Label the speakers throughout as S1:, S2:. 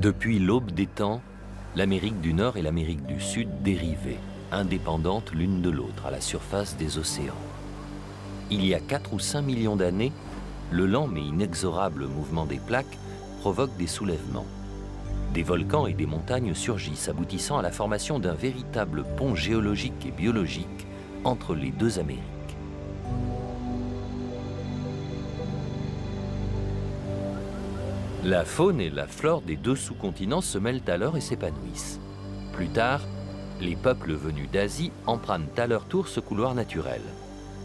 S1: Depuis l'aube des temps, l'Amérique du Nord et l'Amérique du Sud dérivaient, indépendantes l'une de l'autre, à la surface des océans. Il y a 4 ou 5 millions d'années, le lent mais inexorable mouvement des plaques provoque des soulèvements. Des volcans et des montagnes surgissent, aboutissant à la formation d'un véritable pont géologique et biologique entre les deux Amériques. La faune et la flore des deux sous-continents se mêlent alors et s'épanouissent. Plus tard, les peuples venus d'Asie empruntent à leur tour ce couloir naturel.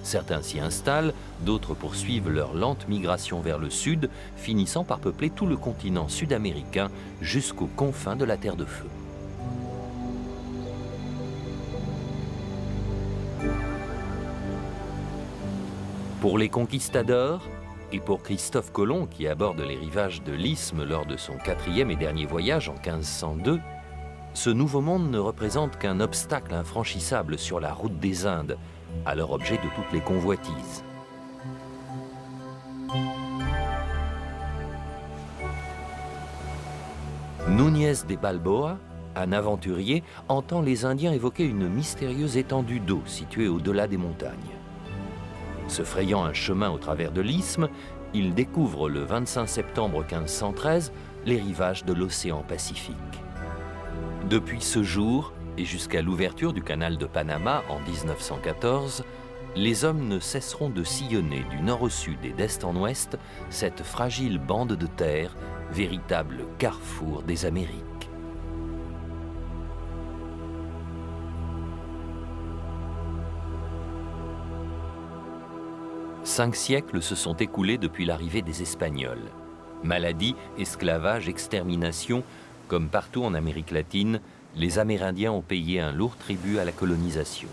S1: Certains s'y installent, d'autres poursuivent leur lente migration vers le sud, finissant par peupler tout le continent sud-américain jusqu'aux confins de la Terre de Feu. Pour les conquistadors, et pour Christophe Colomb, qui aborde les rivages de l'Isthme lors de son 4e et dernier voyage en 1502, ce nouveau monde ne représente qu'un obstacle infranchissable sur la route des Indes, alors objet de toutes les convoitises. Núñez de Balboa, un aventurier, entend les Indiens évoquer une mystérieuse étendue d'eau située au-delà des montagnes. Se frayant un chemin au travers de l'Isthme, il découvre le 25 septembre 1513 les rivages de l'océan Pacifique. Depuis ce jour, et jusqu'à l'ouverture du canal de Panama en 1914, les hommes ne cesseront de sillonner du nord au sud et d'est en ouest cette fragile bande de terre, véritable carrefour des Amériques. 5 siècles se sont écoulés depuis l'arrivée des Espagnols. Maladies, esclavage, extermination, comme partout en Amérique latine, les Amérindiens ont payé un lourd tribut à la colonisation.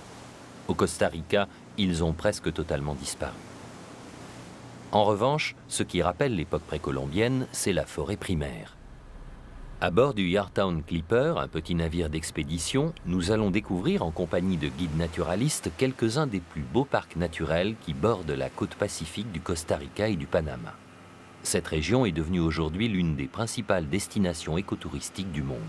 S1: Au Costa Rica, ils ont presque totalement disparu. En revanche, ce qui rappelle l'époque précolombienne, c'est la forêt primaire. À bord du Yorktown Clipper, un petit navire d'expédition, nous allons découvrir en compagnie de guides naturalistes quelques-uns des plus beaux parcs naturels qui bordent la côte pacifique du Costa Rica et du Panama. Cette région est devenue aujourd'hui l'une des principales destinations écotouristiques du monde.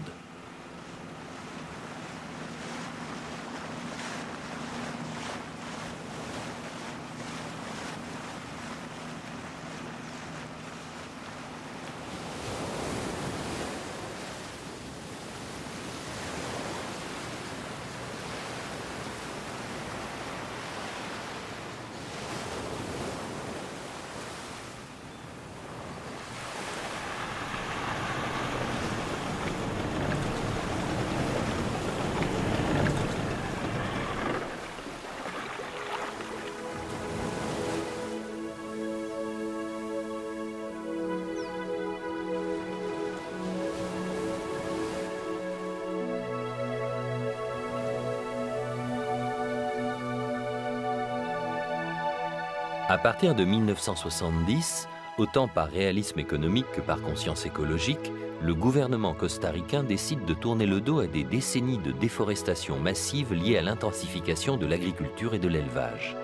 S1: À partir de 1970, autant par réalisme économique que par conscience écologique, le gouvernement costaricain décide de tourner le dos à des décennies de déforestation massive liée à l'intensification de l'agriculture et de l'élevage.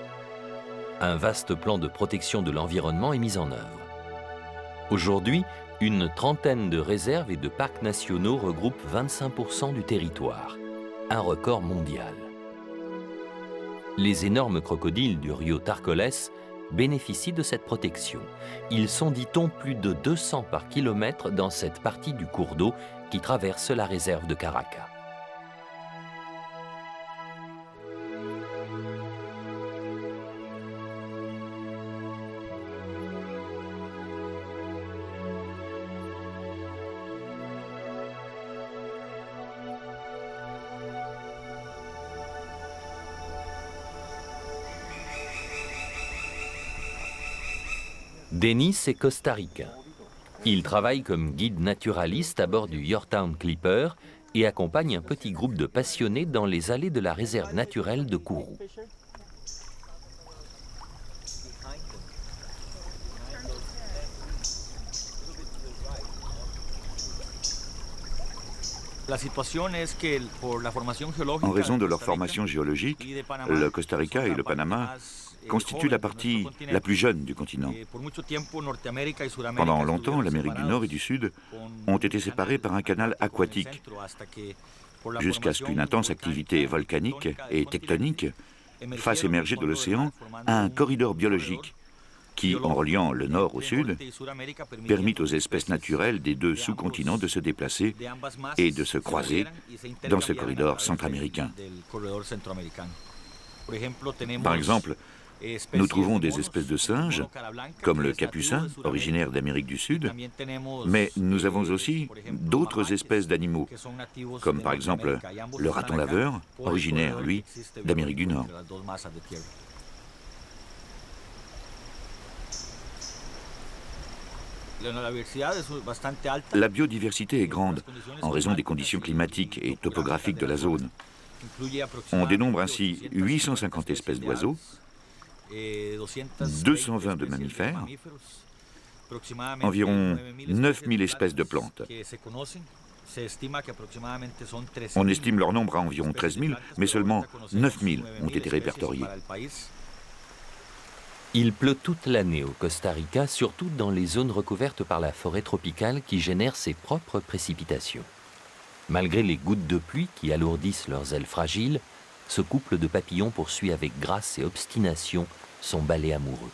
S1: Un vaste plan de protection de l'environnement est mis en œuvre. Aujourd'hui, une trentaine de réserves et de parcs nationaux regroupent 25% du territoire, un record mondial. Les énormes crocodiles du Rio Tarcoles bénéficient de cette protection. Ils sont, dit-on, plus de 200 par kilomètre dans cette partie du cours d'eau qui traverse la réserve de Caraca. Denis est costaricain. Il travaille comme guide naturaliste à bord du Yorktown Clipper et accompagne un petit groupe de passionnés dans les allées de la réserve naturelle de Kourou.
S2: En raison de leur formation géologique, le Costa Rica et le Panama constitue la partie la plus jeune du continent. Pendant longtemps, l'Amérique du Nord et du Sud ont été séparées par un canal aquatique, jusqu'à ce qu'une intense activité volcanique et tectonique fasse émerger de l'océan un corridor biologique qui, en reliant le nord au sud, permit aux espèces naturelles des deux sous-continents de se déplacer et de se croiser dans ce corridor centra-américain. Par exemple, nous trouvons des espèces de singes, comme le capucin, originaire d'Amérique du Sud, mais nous avons aussi d'autres espèces d'animaux, comme par exemple le raton laveur, originaire, lui, d'Amérique du Nord. La biodiversité est grande en raison des conditions climatiques et topographiques de la zone. On dénombre ainsi 850 espèces d'oiseaux, 220 de mammifères, environ 9000 espèces de plantes. On estime leur nombre à environ 13 000, mais seulement 9 000 ont été répertoriés.
S1: Il pleut toute l'année au Costa Rica, surtout dans les zones recouvertes par la forêt tropicale qui génère ses propres précipitations. Malgré les gouttes de pluie qui alourdissent leurs ailes fragiles, ce couple de papillons poursuit avec grâce et obstination son balai amoureux.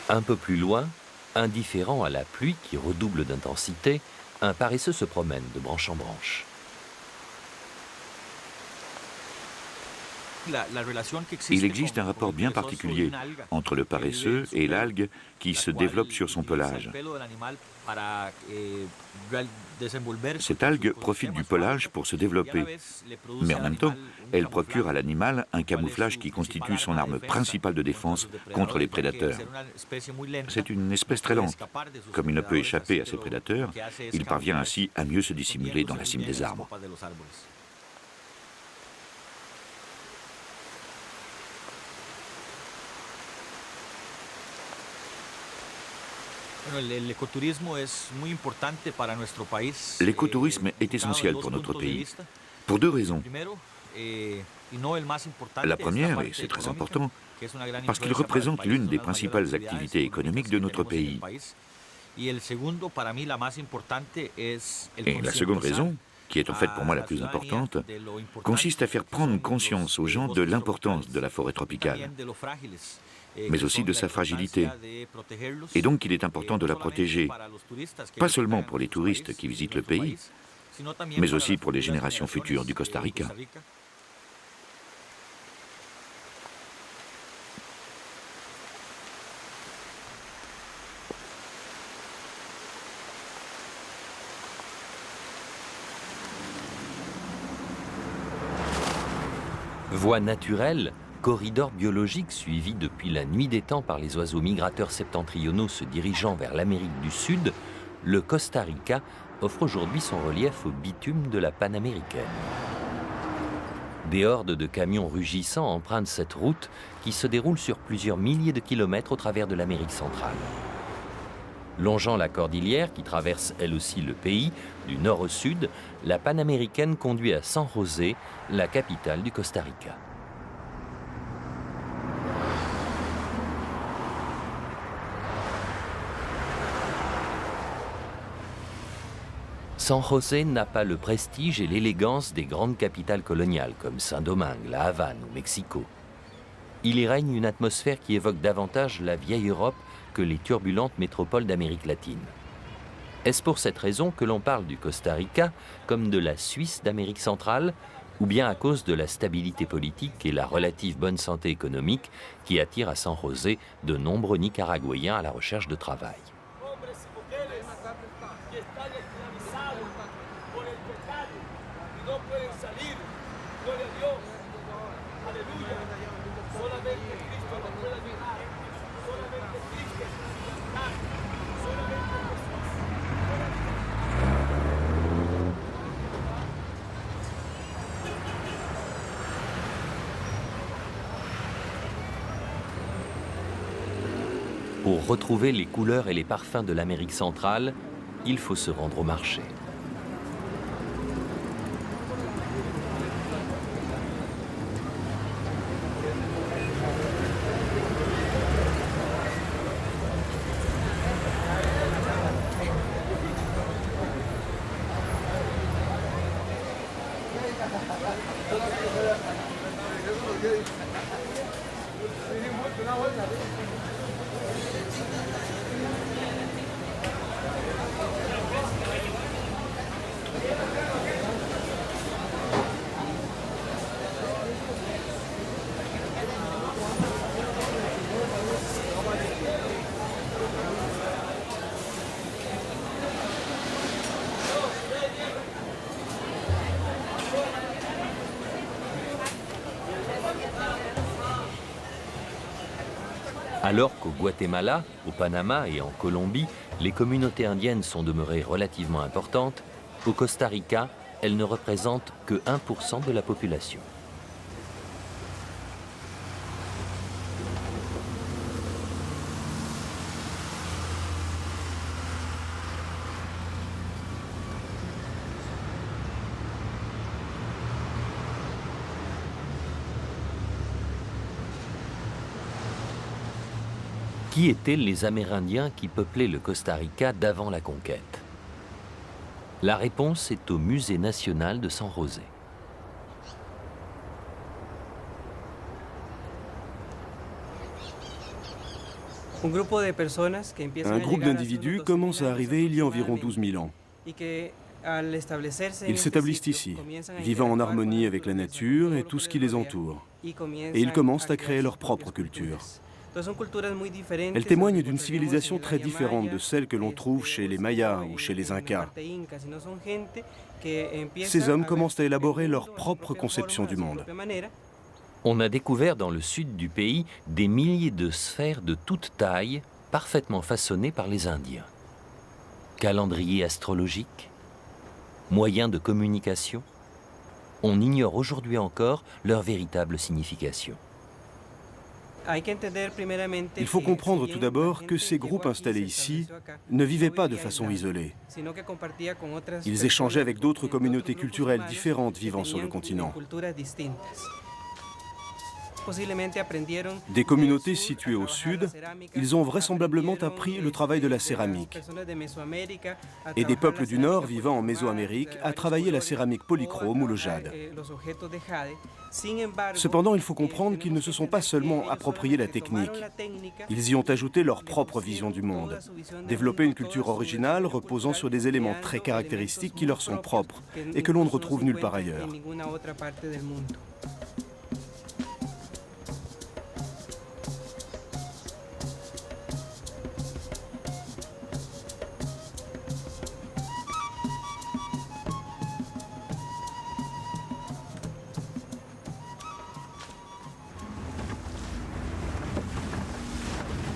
S1: Un peu plus loin, indifférent à la pluie qui redouble d'intensité, un paresseux se promène de branche en branche.
S2: Il existe un rapport bien particulier entre le paresseux et l'algue qui se développe sur son pelage. Cette algue profite du pelage pour se développer, mais en même temps, elle procure à l'animal un camouflage qui constitue son arme principale de défense contre les prédateurs. C'est une espèce très lente. Comme il ne peut échapper à ses prédateurs, il parvient ainsi à mieux se dissimuler dans la cime des arbres. L'écotourisme est essentiel pour notre pays, pour deux raisons. La première, et c'est très important, parce qu'il représente l'une des principales activités économiques de notre pays. Et la seconde raison, qui est en fait pour moi la plus importante, consiste à faire prendre conscience aux gens de l'importance de la forêt tropicale, mais aussi de sa fragilité. Et donc il est important de la protéger, pas seulement pour les touristes qui visitent le pays, mais aussi pour les générations futures du Costa Rica.
S1: Voie naturelle, corridor biologique suivi depuis la nuit des temps par les oiseaux migrateurs septentrionaux se dirigeant vers l'Amérique du Sud, le Costa Rica offre aujourd'hui son relief au bitume de la Panaméricaine. Des hordes de camions rugissants empruntent cette route qui se déroule sur plusieurs milliers de kilomètres au travers de l'Amérique centrale. Longeant la cordillère qui traverse elle aussi le pays, du nord au sud, la Panaméricaine conduit à San José, la capitale du Costa Rica. San José n'a pas le prestige et l'élégance des grandes capitales coloniales comme Saint-Domingue, La Havane ou Mexico. Il y règne une atmosphère qui évoque davantage la vieille Europe que les turbulentes métropoles d'Amérique latine. Est-ce pour cette raison que l'on parle du Costa Rica comme de la Suisse d'Amérique centrale, ou bien à cause de la stabilité politique et la relative bonne santé économique qui attire à San José de nombreux Nicaraguayens à la recherche de travail? Pour retrouver les couleurs et les parfums de l'Amérique centrale, il faut se rendre au marché. Alors qu'au Guatemala, au Panama et en Colombie, les communautés indiennes sont demeurées relativement importantes, au Costa Rica, elles ne représentent que 1% de la population. Qui étaient les Amérindiens qui peuplaient le Costa Rica d'avant la conquête? La réponse est au Musée national de San José.
S3: Un groupe d'individus commence à arriver il y a environ 12 000 ans. Ils s'établissent ici, vivant en harmonie avec la nature et tout ce qui les entoure. Et ils commencent à créer leur propre culture. Elle témoigne d'une civilisation très différente de celle que l'on trouve chez les Mayas ou chez les Incas. Ces hommes commencent à élaborer leur propre conception du monde.
S1: On a découvert dans le sud du pays des milliers de sphères de toute taille, parfaitement façonnées par les Indiens. Calendrier astrologique, moyens de communication, on ignore aujourd'hui encore leur véritable signification.
S3: Il faut comprendre tout d'abord que ces groupes installés ici ne vivaient pas de façon isolée. Ils échangeaient avec d'autres communautés culturelles différentes vivant sur le continent. Des communautés situées au sud, ils ont vraisemblablement appris le travail de la céramique. Et des peuples du nord vivant en Mésoamérique à travailler la céramique polychrome ou le jade. Cependant, il faut comprendre qu'ils ne se sont pas seulement appropriés la technique. Ils y ont ajouté leur propre vision du monde, développé une culture originale reposant sur des éléments très caractéristiques qui leur sont propres et que l'on ne retrouve nulle part ailleurs.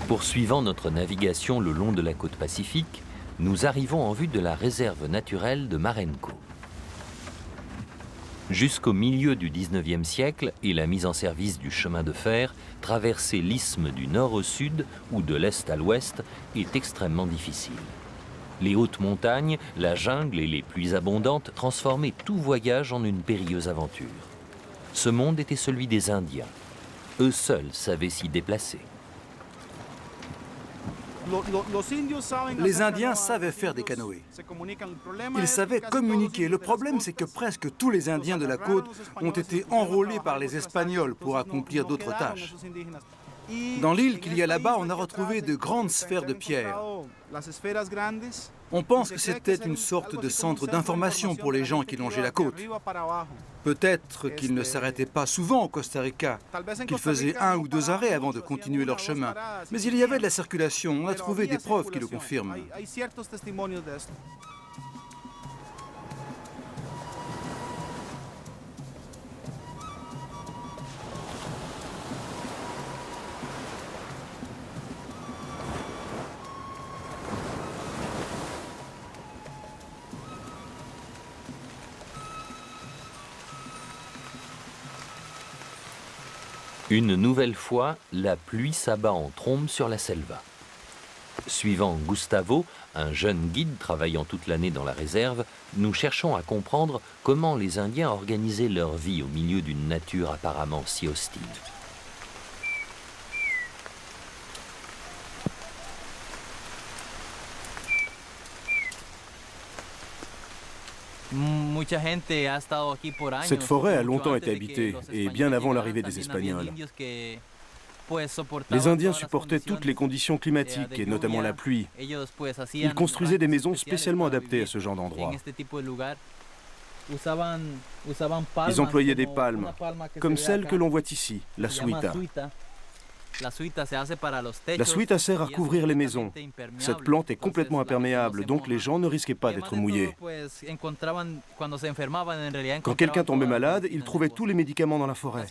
S1: Poursuivant notre navigation le long de la côte pacifique, nous arrivons en vue de la réserve naturelle de Marenco. Jusqu'au milieu du XIXe siècle et la mise en service du chemin de fer, traverser l'isthme du nord au sud ou de l'est à l'ouest est extrêmement difficile. Les hautes montagnes, la jungle et les pluies abondantes transformaient tout voyage en une périlleuse aventure. Ce monde était celui des Indiens. Eux seuls savaient s'y déplacer.
S4: Les Indiens savaient faire des canoës. Ils savaient communiquer. Le problème, c'est que presque tous les Indiens de la côte ont été enrôlés par les Espagnols pour accomplir d'autres tâches. Dans l'île qu'il y a là-bas, on a retrouvé de grandes sphères de pierre. On pense que c'était une sorte de centre d'information pour les gens qui longeaient la côte. Peut-être qu'ils ne s'arrêtaient pas souvent au Costa Rica, qu'ils faisaient 1 ou 2 arrêts avant de continuer leur chemin. Mais il y avait de la circulation, on a trouvé des preuves qui le confirment.
S1: Une nouvelle fois, la pluie s'abat en trombe sur la selva. Suivant Gustavo, un jeune guide travaillant toute l'année dans la réserve, nous cherchons à comprendre comment les Indiens organisaient leur vie au milieu d'une nature apparemment si hostile.
S3: Cette forêt a longtemps été habitée, et bien avant l'arrivée des Espagnols. Les Indiens supportaient toutes les conditions climatiques, et notamment la pluie. Ils construisaient des maisons spécialement adaptées à ce genre d'endroit. Ils employaient des palmes, comme celle que l'on voit ici, la suita. La suita sert à couvrir les maisons. Cette plante est complètement imperméable, donc les gens ne risquaient pas d'être mouillés. Quand quelqu'un tombait malade, il trouvait tous les médicaments dans la forêt.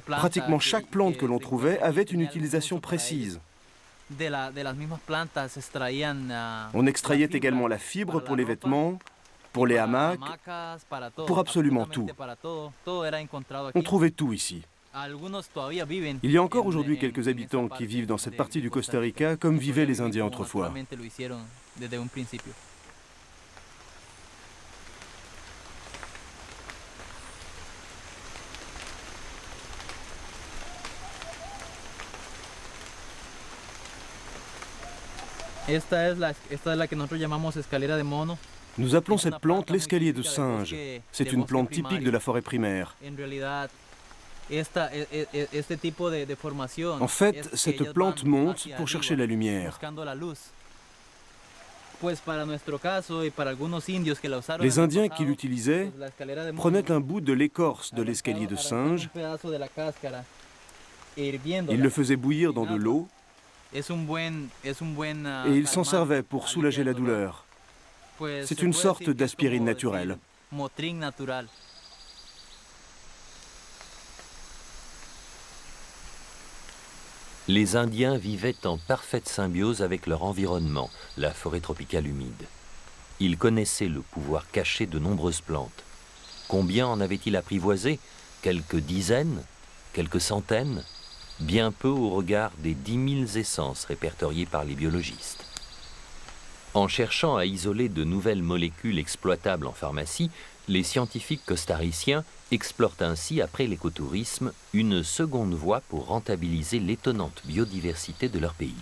S3: Pratiquement chaque plante que l'on trouvait avait une utilisation précise. On extrayait également la fibre pour les vêtements, pour les hamacs, pour absolument tout. On trouvait tout ici. Il y a encore aujourd'hui quelques habitants qui vivent dans cette partie du Costa Rica comme vivaient les Indiens autrefois. Nous appelons cette plante l'escalier de singe. C'est une plante typique de la forêt primaire. En fait, cette plante monte pour chercher la lumière. Les Indiens qui l'utilisaient prenaient un bout de l'écorce de l'escalier de singe, ils le faisaient bouillir dans de l'eau et ils s'en servaient pour soulager la douleur. C'est une sorte d'aspirine naturelle.
S1: Les Indiens vivaient en parfaite symbiose avec leur environnement, la forêt tropicale humide. Ils connaissaient le pouvoir caché de nombreuses plantes. Combien en avaient-ils apprivoisé? Quelques dizaines? Quelques centaines? Bien peu au regard des 10 000 essences répertoriées par les biologistes. En cherchant à isoler de nouvelles molécules exploitables en pharmacie, les scientifiques costariciens explorent ainsi, après l'écotourisme, une seconde voie pour rentabiliser l'étonnante biodiversité de leur pays.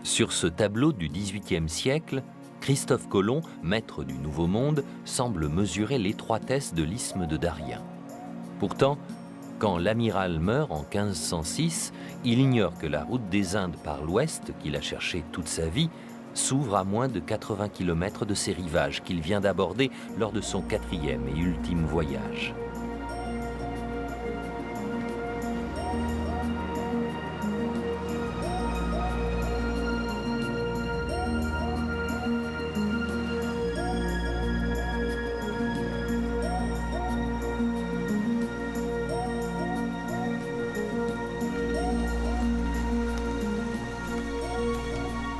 S1: Sur ce tableau du XVIIIe siècle, Christophe Colomb, maître du Nouveau Monde, semble mesurer l'étroitesse de l'isthme de Darien. Pourtant, quand l'amiral meurt en 1506, il ignore que la route des Indes par l'ouest, qu'il a cherchée toute sa vie, s'ouvre à moins de 80 km de ses rivages qu'il vient d'aborder lors de son 4e et ultime voyage.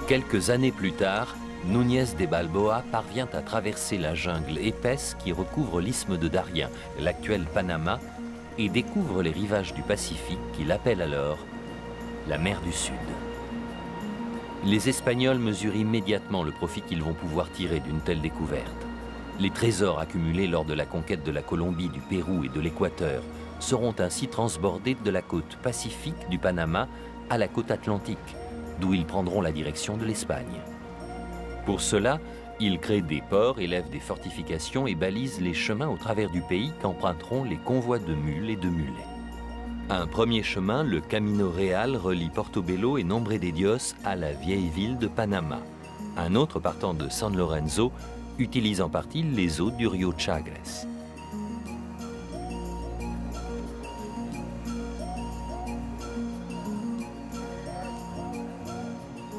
S1: Quelques années plus tard, Núñez de Balboa parvient à traverser la jungle épaisse qui recouvre l'isthme de Darien, l'actuel Panama, et découvre les rivages du Pacifique qu'il appelle alors la mer du Sud. Les Espagnols mesurent immédiatement le profit qu'ils vont pouvoir tirer d'une telle découverte. Les trésors accumulés lors de la conquête de la Colombie, du Pérou et de l'Équateur seront ainsi transbordés de la côte pacifique du Panama à la côte atlantique, d'où ils prendront la direction de l'Espagne. Pour cela, ils créent des ports, élèvent des fortifications et balisent les chemins au travers du pays qu'emprunteront les convois de mules et de mulets. Un premier chemin, le Camino Real, relie Portobelo et Nombre de Dios à la vieille ville de Panama. Un autre partant de San Lorenzo utilise en partie les eaux du Rio Chagres.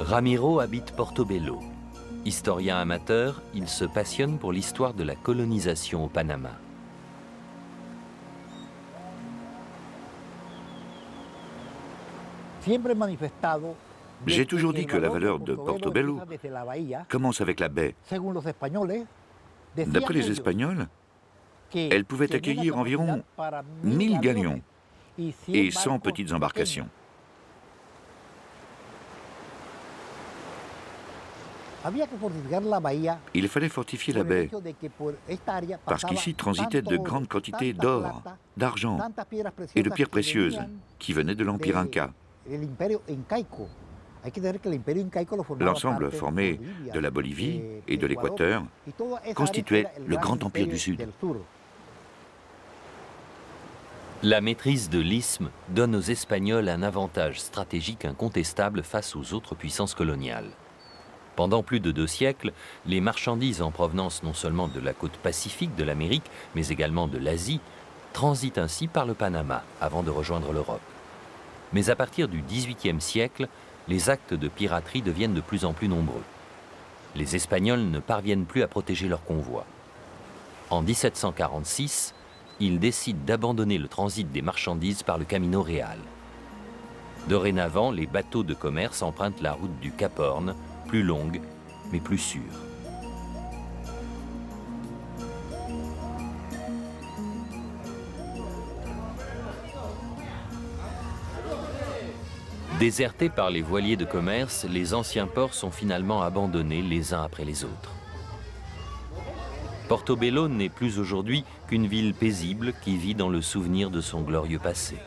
S1: Ramiro habite Portobello. Historien amateur, il se passionne pour l'histoire de la colonisation au Panama.
S2: J'ai toujours dit que la valeur de Portobello commence avec la baie. D'après les Espagnols, elle pouvait accueillir environ 1000 galions et 100 petites embarcations. Il fallait fortifier la baie, parce qu'ici transitaient de grandes quantités d'or, d'argent et de pierres précieuses qui venaient de l'Empire Inca. L'ensemble formé de la Bolivie et de l'Équateur constituait le Grand Empire du Sud.
S1: La maîtrise de l'isthme donne aux Espagnols un avantage stratégique incontestable face aux autres puissances coloniales. Pendant plus de 2 siècles, les marchandises en provenance non seulement de la côte pacifique de l'Amérique, mais également de l'Asie, transitent ainsi par le Panama avant de rejoindre l'Europe. Mais à partir du XVIIIe siècle, les actes de piraterie deviennent de plus en plus nombreux. Les Espagnols ne parviennent plus à protéger leurs convois. En 1746, ils décident d'abandonner le transit des marchandises par le Camino Real. Dorénavant, les bateaux de commerce empruntent la route du Cap Horn, plus longue, mais plus sûre. Désertés par les voiliers de commerce, les anciens ports sont finalement abandonnés les uns après les autres. Portobello n'est plus aujourd'hui qu'une ville paisible qui vit dans le souvenir de son glorieux passé.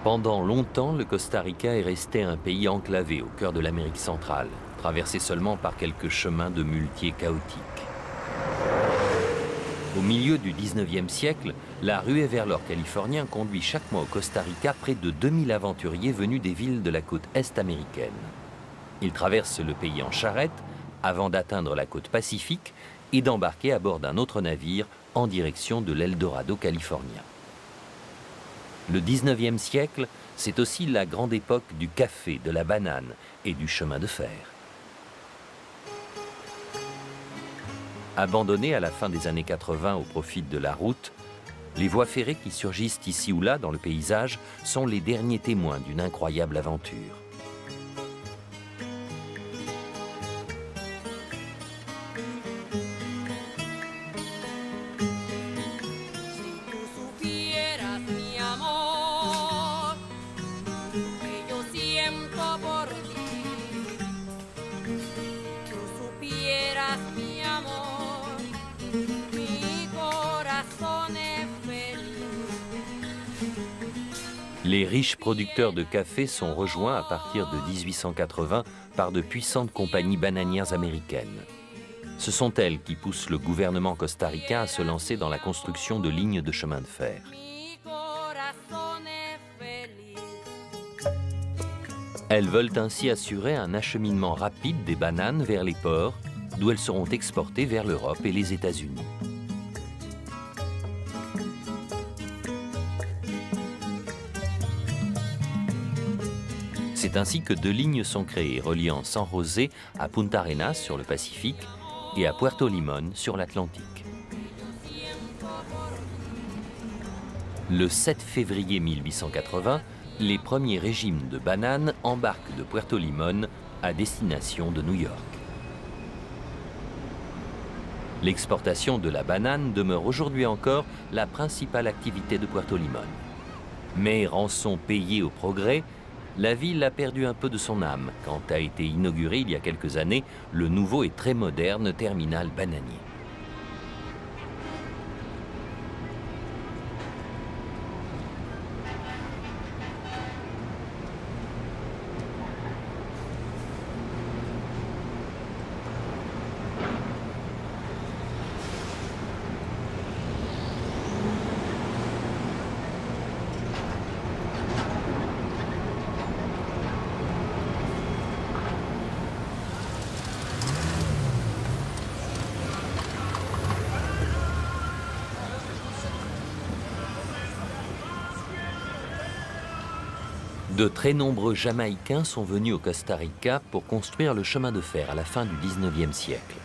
S1: Pendant longtemps, le Costa Rica est resté un pays enclavé au cœur de l'Amérique centrale, traversé seulement par quelques chemins de muletiers chaotiques. Au milieu du 19e siècle, la ruée vers l'or californien conduit chaque mois au Costa Rica près de 2000 aventuriers venus des villes de la côte est américaine. Ils traversent le pays en charrette avant d'atteindre la côte pacifique et d'embarquer à bord d'un autre navire en direction de l'Eldorado californien. Le 19e siècle, c'est aussi la grande époque du café, de la banane et du chemin de fer. Abandonnées à la fin des années 80 au profit de la route, les voies ferrées qui surgissent ici ou là dans le paysage sont les derniers témoins d'une incroyable aventure. Les riches producteurs de café sont rejoints à partir de 1880 par de puissantes compagnies bananières américaines. Ce sont elles qui poussent le gouvernement costaricain à se lancer dans la construction de lignes de chemin de fer. Elles veulent ainsi assurer un acheminement rapide des bananes vers les ports, d'où elles seront exportées vers l'Europe et les États-Unis. C'est ainsi que 2 lignes sont créées, reliant San José à Punta Arenas sur le Pacifique et à Puerto Limón sur l'Atlantique. Le 7 février 1880, les premiers régimes de bananes embarquent de Puerto Limón à destination de New York. L'exportation de la banane demeure aujourd'hui encore la principale activité de Puerto Limón. Mais rançon payée au progrès, la ville a perdu un peu de son âme quand a été inauguré il y a quelques années le nouveau et très moderne terminal bananier. De très nombreux Jamaïcains sont venus au Costa Rica pour construire le chemin de fer à la fin du XIXe siècle.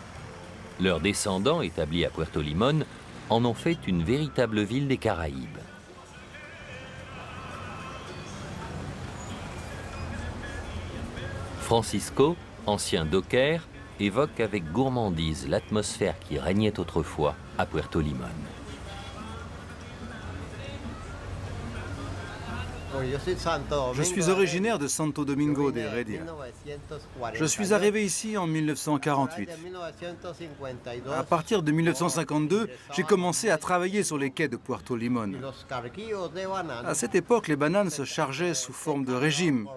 S1: Leurs descendants, établis à Puerto Limón, en ont fait une véritable ville des Caraïbes. Francisco, ancien docker, évoque avec gourmandise l'atmosphère qui régnait autrefois à Puerto Limón.
S4: Je suis originaire de Santo Domingo de Heredia. Je suis arrivé ici en 1948. À partir de 1952, j'ai commencé à travailler sur les quais de Puerto Limón. À cette époque, les bananes se chargeaient sous forme de régime.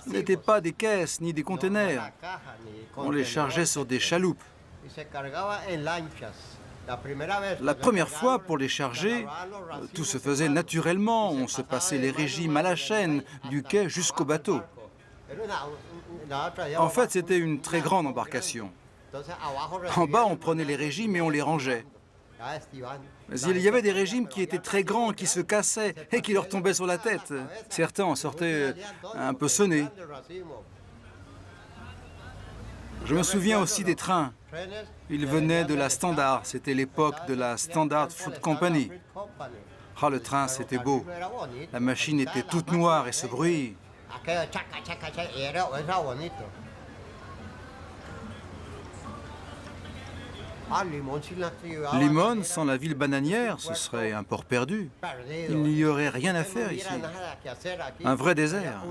S4: Ce n'étaient pas des caisses ni des containers. On les chargeait sur des chaloupes. La première fois, pour les charger, tout se faisait naturellement. On se passait les régimes à la chaîne, du quai jusqu'au bateau. En fait, c'était une très grande embarcation. En bas, on prenait les régimes et on les rangeait. Mais il y avait des régimes qui étaient très grands, qui se cassaient et qui leur tombaient sur la tête. Certains en sortaient un peu sonnés. Je me souviens aussi des trains. Ils venaient de la Standard, c'était l'époque de la Standard Fruit Company. Ah, le train, c'était beau. La machine était toute noire et ce bruit. Limón, sans la ville bananière, ce serait un port perdu. Il n'y aurait rien à faire ici. Un vrai désert.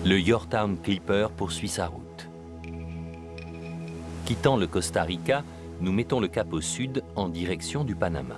S1: Le Yorktown Clipper poursuit sa route. Quittant le Costa Rica, nous mettons le cap au sud en direction du Panama.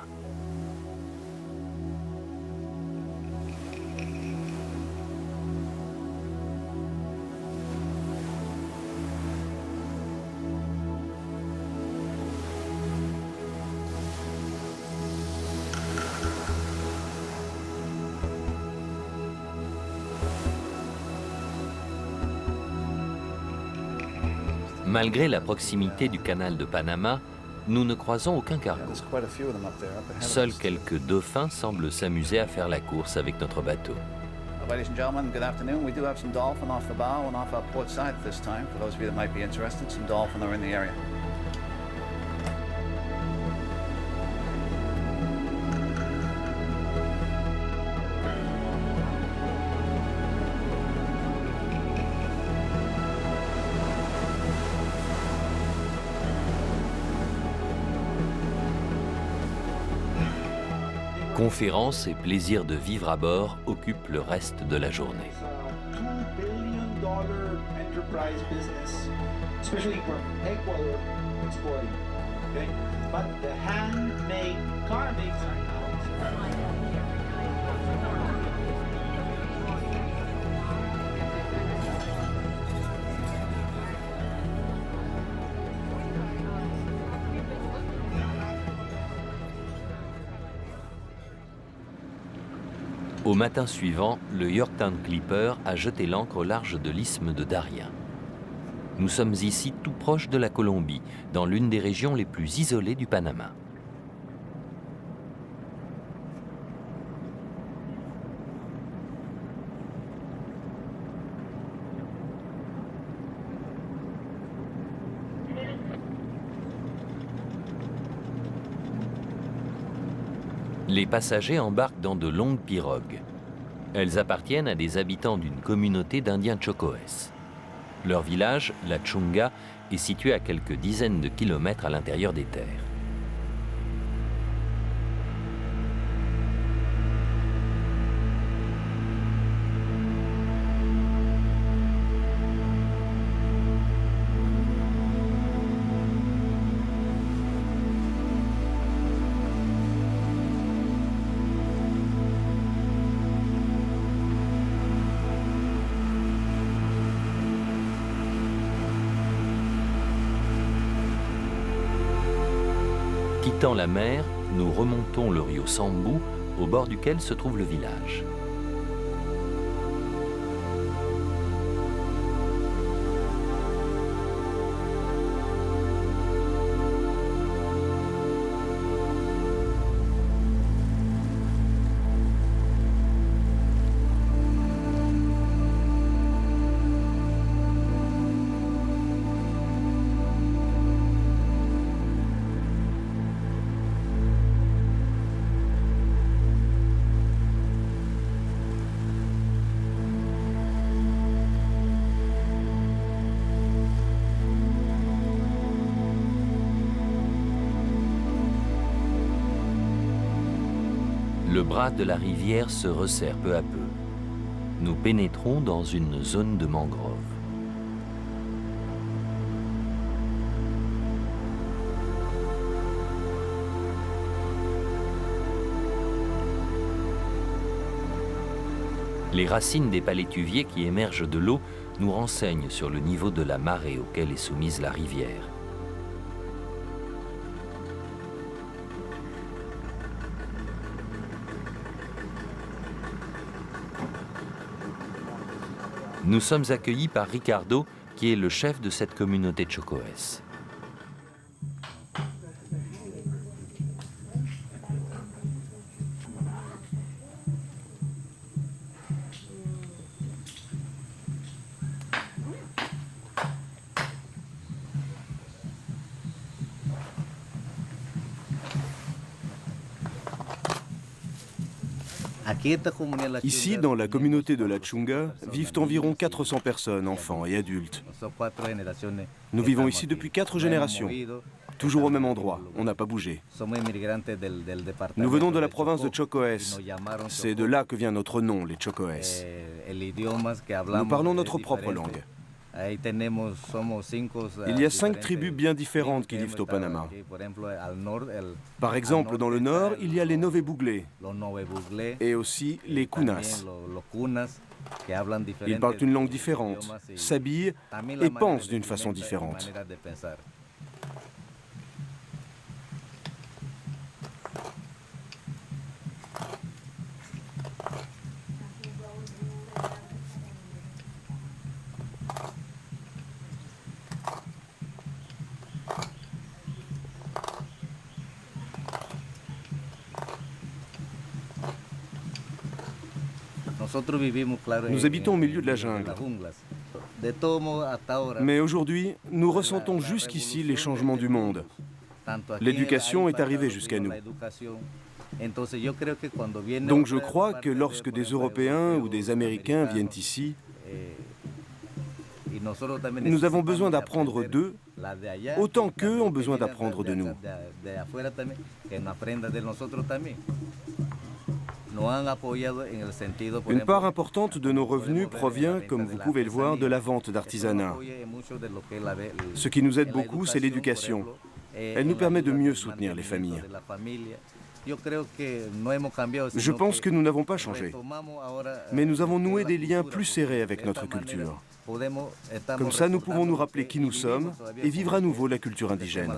S1: Malgré la proximité du canal de Panama, nous ne croisons aucun cargo. Seuls quelques dauphins semblent s'amuser à faire la course avec notre bateau.
S5: Ladies and gentlemen, good afternoon. We do have some dolphin off the bow and off our port side at this time. For those of you that might be interested, some dolphin are in the area.
S1: Conférences et plaisir de vivre à bord occupent le reste de la journée.
S6: $2 billion enterprise business, especially for egg boiler exporting. Okay? But the handmade carvings are now.
S1: Au matin suivant, le Yorktown Clipper a jeté l'ancre au large de l'isthme de Darien. Nous sommes ici tout proche de la Colombie, dans l'une des régions les plus isolées du Panama. Les passagers embarquent dans de longues pirogues. Elles appartiennent à des habitants d'une communauté d'Indiens Chocoès. Leur village, La Chunga, est situé à quelques dizaines de kilomètres à l'intérieur des terres. Quittant la mer, nous remontons le rio Sambu, au bord duquel se trouve le village. Le bras de la rivière se resserre peu à peu. Nous pénétrons dans une zone de mangroves. Les racines des palétuviers qui émergent de l'eau nous renseignent sur le niveau de la marée auquel est soumise la rivière. Nous sommes accueillis par Ricardo, qui est le chef de cette communauté Chocoès.
S3: Ici, dans la communauté de la Chunga, vivent environ 400 personnes, enfants et adultes. Nous vivons ici depuis 4 générations, toujours au même endroit, on n'a pas bougé. Nous venons de la province de Chocoès, c'est de là que vient notre nom, les Chocoès. Nous parlons notre propre langue. Il y a 5 tribus bien différentes qui vivent au Panama. Par exemple, dans le nord, il y a les Nové-Bouglés et aussi les Kunas. Ils parlent une langue différente, s'habillent et pensent d'une façon différente. Nous habitons au milieu de la jungle. Mais aujourd'hui, nous ressentons jusqu'ici les changements du monde. L'éducation est arrivée jusqu'à nous. Donc je crois que lorsque des Européens ou des Américains viennent ici, nous avons besoin d'apprendre d'eux, autant qu'eux ont besoin d'apprendre de nous. Une part importante de nos revenus provient, comme vous pouvez le voir, de la vente d'artisanat. Ce qui nous aide beaucoup, c'est l'éducation. Elle nous permet de mieux soutenir les familles. Je pense que nous n'avons pas changé, mais nous avons noué des liens plus serrés avec notre culture. Comme ça, nous pouvons nous rappeler qui nous sommes et vivre à nouveau la culture indigène.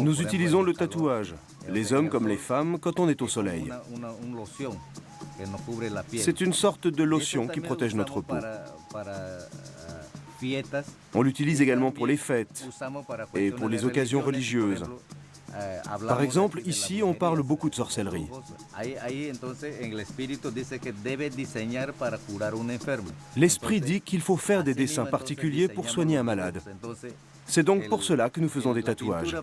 S3: Nous utilisons le tatouage. les hommes comme les femmes, quand on est au soleil. C'est une sorte de lotion qui protège notre peau. On l'utilise également pour les fêtes et pour les occasions religieuses. Par exemple, ici, on parle beaucoup de sorcellerie. L'esprit dit qu'il faut faire des dessins particuliers pour soigner un malade. C'est donc pour cela que nous faisons des tatouages.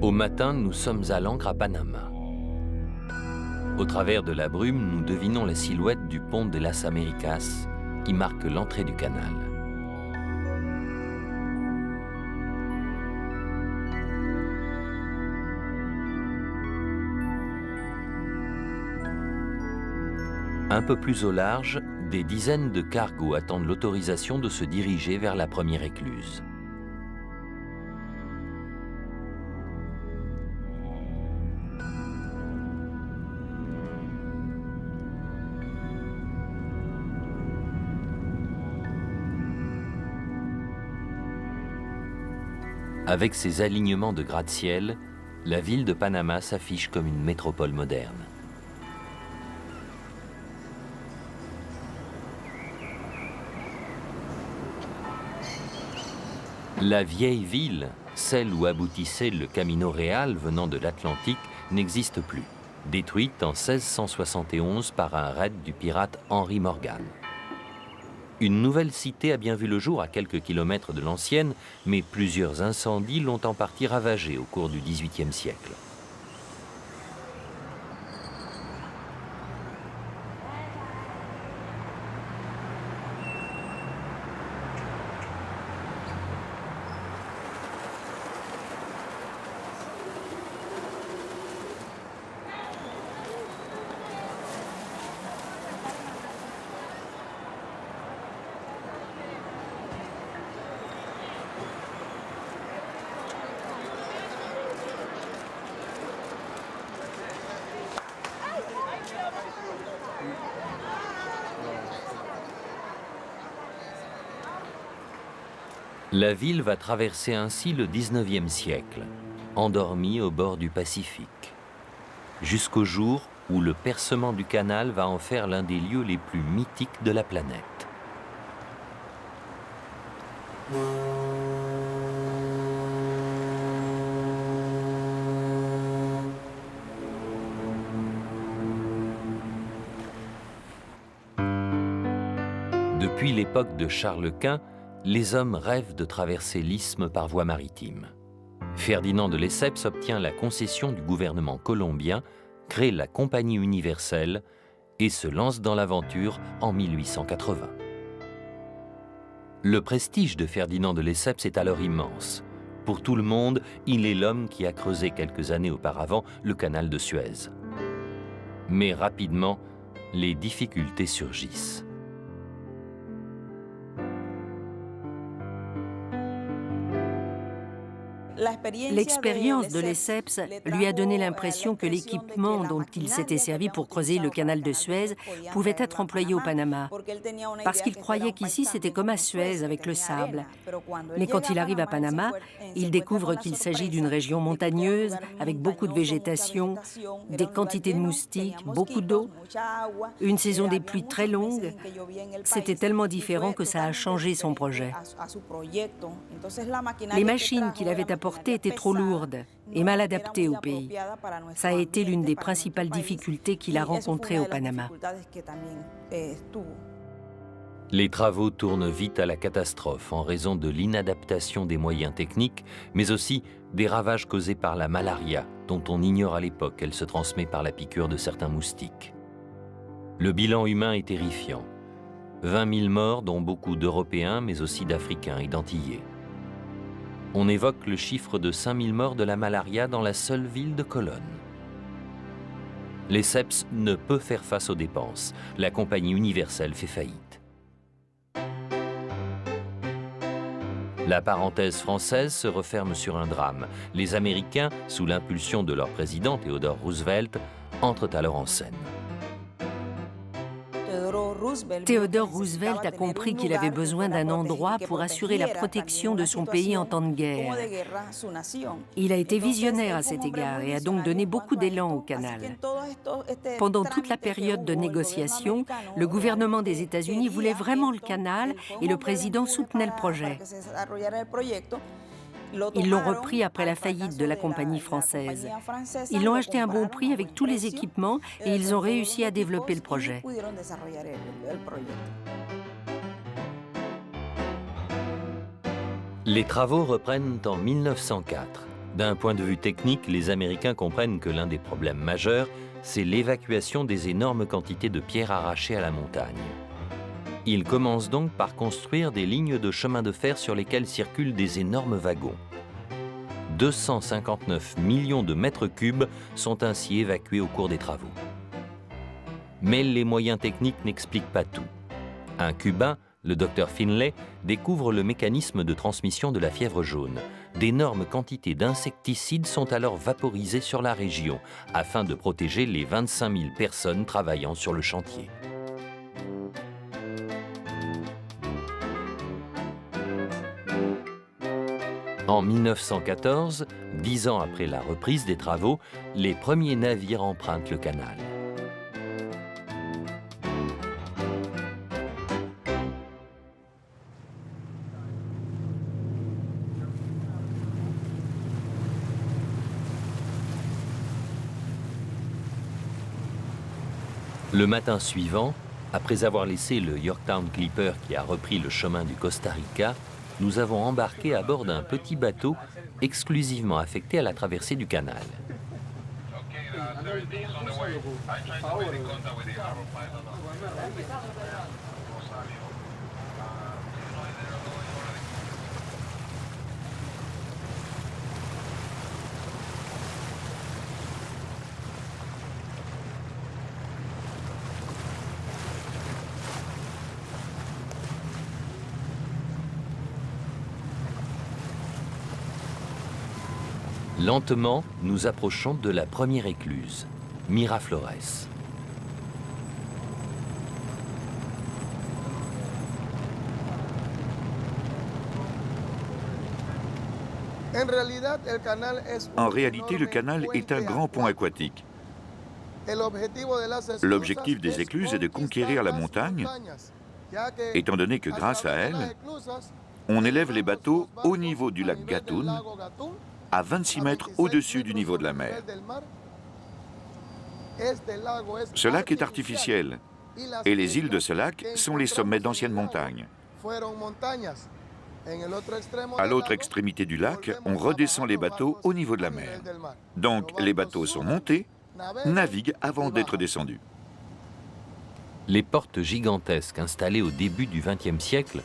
S1: Au matin, nous sommes à l'ancre à Panama. Au travers de la brume, nous devinons la silhouette du pont de Las Américas qui marque l'entrée du canal. Un peu plus au large, des dizaines de cargos attendent l'autorisation de se diriger vers la première écluse. Avec ses alignements de gratte-ciel, la ville de Panama s'affiche comme une métropole moderne. La vieille ville, celle où aboutissait le Camino Real venant de l'Atlantique, n'existe plus, détruite en 1671 par un raid du pirate Henry Morgan. Une nouvelle cité a bien vu le jour à quelques kilomètres de l'ancienne, mais plusieurs incendies l'ont en partie ravagée au cours du XVIIIe siècle. La ville va traverser ainsi le XIXe siècle, endormie au bord du Pacifique, jusqu'au jour où le percement du canal va en faire l'un des lieux les plus mythiques de la planète. Depuis l'époque de Charles Quint, les hommes rêvent de traverser l'isthme par voie maritime. Ferdinand de Lesseps obtient la concession du gouvernement colombien, crée la Compagnie universelle et se lance dans l'aventure en 1880. Le prestige de Ferdinand de Lesseps est alors immense. Pour tout le monde, il est l'homme qui a creusé quelques années auparavant le canal de Suez. Mais rapidement, les difficultés surgissent.
S7: L'expérience de Lesseps lui a donné l'impression que l'équipement dont il s'était servi pour creuser le canal de Suez pouvait être employé au Panama, parce qu'il croyait qu'ici c'était comme à Suez avec le sable. Mais quand il arrive à Panama, il découvre qu'il s'agit d'une région montagneuse avec beaucoup de végétation, des quantités de moustiques, beaucoup d'eau, une saison des pluies très longue. C'était tellement différent que ça a changé son projet. Les machines qu'il avait apportées étaient trop lourdes et mal adaptées au pays. Ça a été l'une des principales difficultés qu'il a rencontrées au Panama.
S1: Les travaux tournent vite à la catastrophe en raison de l'inadaptation des moyens techniques, mais aussi des ravages causés par la malaria, dont on ignore à l'époque qu'elle se transmet par la piqûre de certains moustiques. Le bilan humain est terrifiant. 20 000 morts, dont beaucoup d'Européens, mais aussi d'Africains et d'Antillais. On évoque le chiffre de 5 000 morts de la malaria dans la seule ville de Colonne. Lesseps ne peut faire face aux dépenses. La compagnie universelle fait faillite. La parenthèse française se referme sur un drame. Les Américains, sous l'impulsion de leur président Theodore Roosevelt, entrent alors en scène.
S7: Theodore Roosevelt a compris qu'il avait besoin d'un endroit pour assurer la protection de son pays en temps de guerre. Il a été visionnaire à cet égard et a donc donné beaucoup d'élan au canal. Pendant toute la période de négociation, le gouvernement des États-Unis voulait vraiment le canal et le président soutenait le projet. Ils l'ont repris après la faillite de la compagnie française. Ils l'ont acheté à un bon prix avec tous les équipements et ils ont réussi à développer le projet.
S1: Les travaux reprennent en 1904. D'un point de vue technique, les Américains comprennent que l'un des problèmes majeurs, c'est l'évacuation des énormes quantités de pierres arrachées à la montagne. Ils commencent donc par construire des lignes de chemin de fer sur lesquelles circulent des énormes wagons. 259 millions de mètres cubes sont ainsi évacués au cours des travaux. Mais les moyens techniques n'expliquent pas tout. Un Cubain, le docteur Finlay, découvre le mécanisme de transmission de la fièvre jaune. D'énormes quantités d'insecticides sont alors vaporisées sur la région afin de protéger les 25 000 personnes travaillant sur le chantier. En 1914, 10 ans après la reprise des travaux, les premiers navires empruntent le canal. Le matin suivant, après avoir laissé le Yorktown Clipper qui a repris le chemin du Costa Rica, nous avons embarqué à bord d'un petit bateau exclusivement affecté à la traversée du canal. Lentement, nous approchons de la première écluse, Miraflores.
S2: En réalité, le canal est un grand pont aquatique. L'objectif des écluses est de conquérir la montagne, étant donné que grâce à elles, on élève les bateaux au niveau du lac Gatún, à 26 mètres au-dessus du niveau de la mer. Ce lac est artificiel et les îles de ce lac sont les sommets d'anciennes montagnes. À l'autre extrémité du lac, on redescend les bateaux au niveau de la mer. Donc les bateaux sont montés, naviguent avant d'être descendus.
S1: Les portes gigantesques installées au début du XXe siècle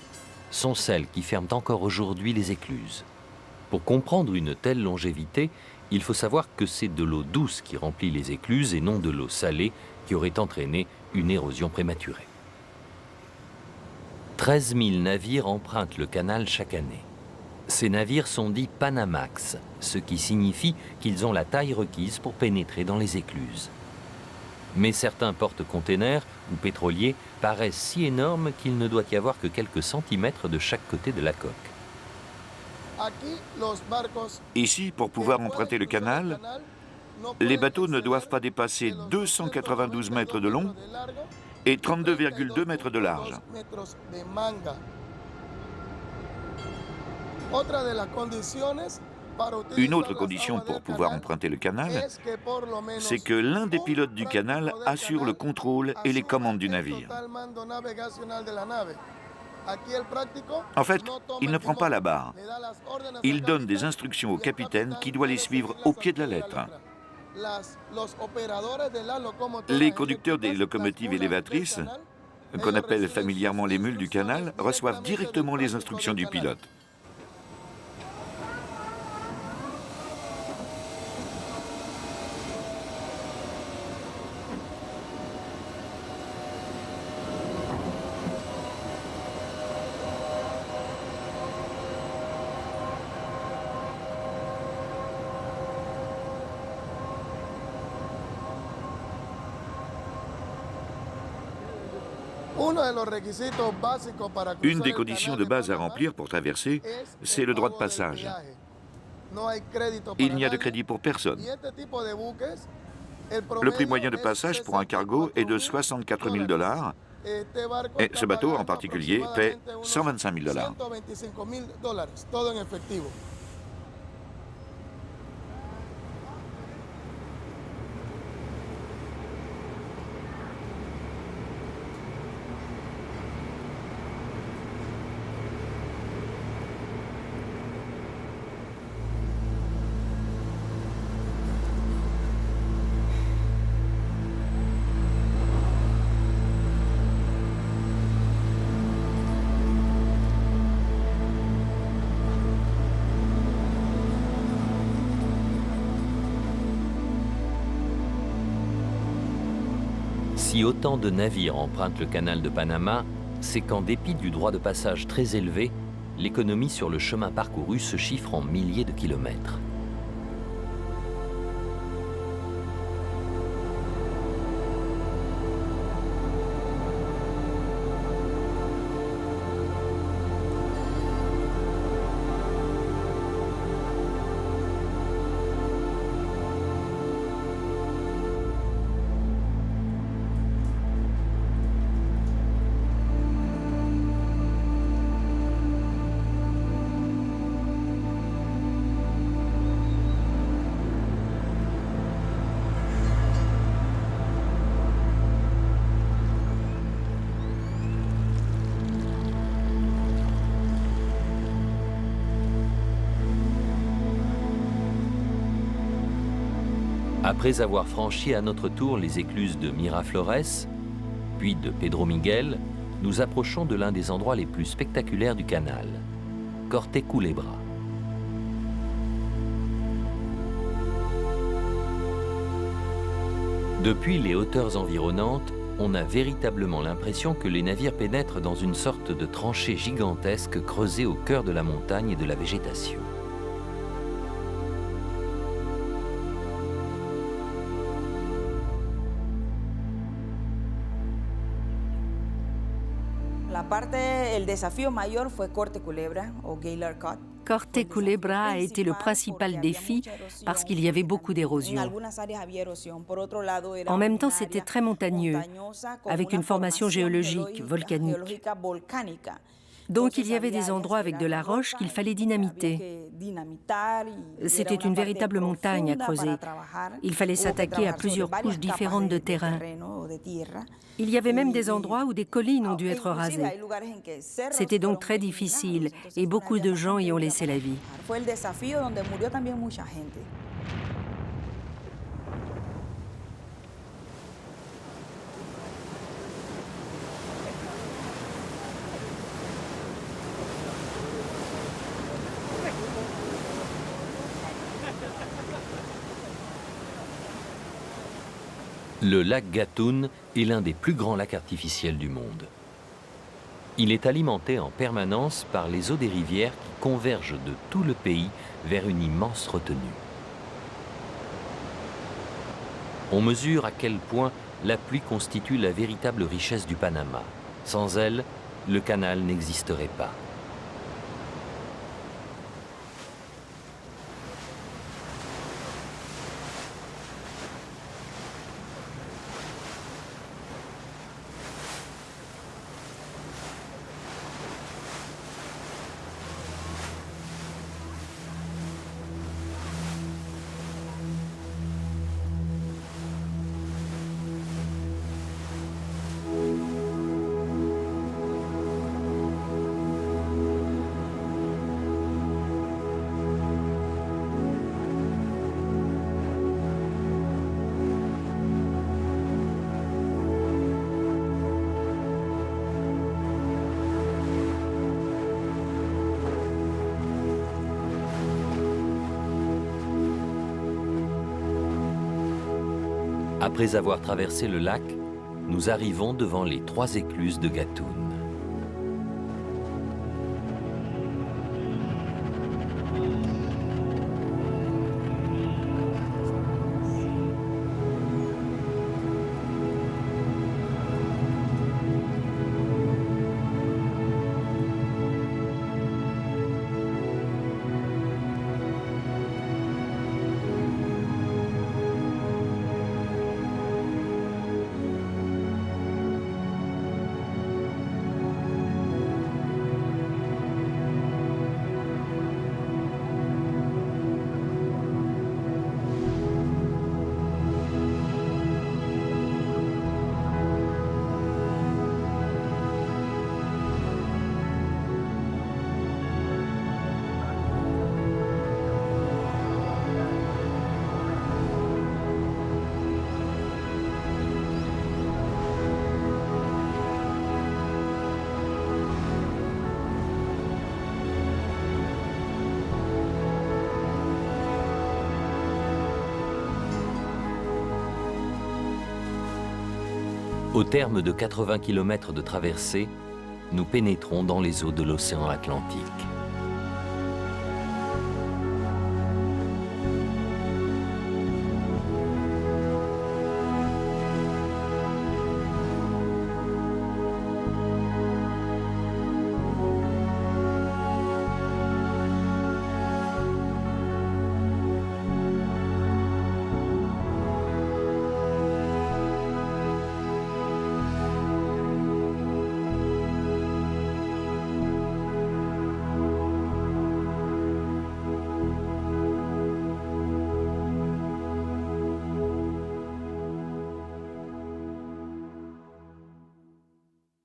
S1: sont celles qui ferment encore aujourd'hui les écluses. Pour comprendre une telle longévité, Il faut savoir que c'est de l'eau douce qui remplit les écluses et non de l'eau salée qui aurait entraîné une érosion prématurée. 13 000 navires empruntent le canal chaque année. Ces navires sont dits Panamax, ce qui signifie qu'ils ont la taille requise pour pénétrer dans les écluses. Mais certains porte-containers ou pétroliers paraissent si énormes qu'il ne doit y avoir que quelques centimètres de chaque côté de la coque.
S2: Ici, pour pouvoir emprunter le canal, les bateaux ne doivent pas dépasser 292 mètres de long et 32,2 mètres de large. Une autre condition pour pouvoir emprunter le canal, c'est que l'un des pilotes du canal assure le contrôle et les commandes du navire. En fait, il ne prend pas la barre. Il donne des instructions au capitaine qui doit les suivre au pied de la lettre. Les conducteurs des locomotives élévatrices, qu'on appelle familièrement les mules du canal, reçoivent directement les instructions du pilote. Une des conditions de base à remplir pour traverser, c'est le droit de passage. Il n'y a de crédit pour personne. Le prix moyen de passage pour un cargo est de 64 000 $, et ce bateau en particulier paie 125 000 $.
S1: Si autant de navires empruntent le canal de Panama, c'est qu'en dépit du droit de passage très élevé, l'économie sur le chemin parcouru se chiffre en milliers de kilomètres. Après avoir franchi à notre tour les écluses de Miraflores, puis de Pedro Miguel, nous approchons de l'un des endroits les plus spectaculaires du canal, Corte Culebra. Depuis les hauteurs environnantes, on a véritablement l'impression que les navires pénètrent dans une sorte de tranchée gigantesque creusée au cœur de la montagne et de la végétation.
S7: Corte Culebra a été le principal défi parce qu'il y avait beaucoup d'érosion. En même temps, c'était très montagneux, avec une formation géologique volcanique. Donc il y avait des endroits avec de la roche qu'il fallait dynamiter. C'était une véritable montagne à creuser. Il fallait s'attaquer à plusieurs couches différentes de terrain. Il y avait même des endroits où des collines ont dû être rasées. C'était donc très difficile et beaucoup de gens y ont laissé la vie.
S1: Le lac Gatun est l'un des plus grands lacs artificiels du monde. Il est alimenté en permanence par les eaux des rivières qui convergent de tout le pays vers une immense retenue. On mesure à quel point la pluie constitue la véritable richesse du Panama. Sans elle, le canal n'existerait pas. Après avoir traversé le lac, nous arrivons devant les 3 écluses de Gatun. Au terme de 80 km de traversée, nous pénétrons dans les eaux de l'océan Atlantique.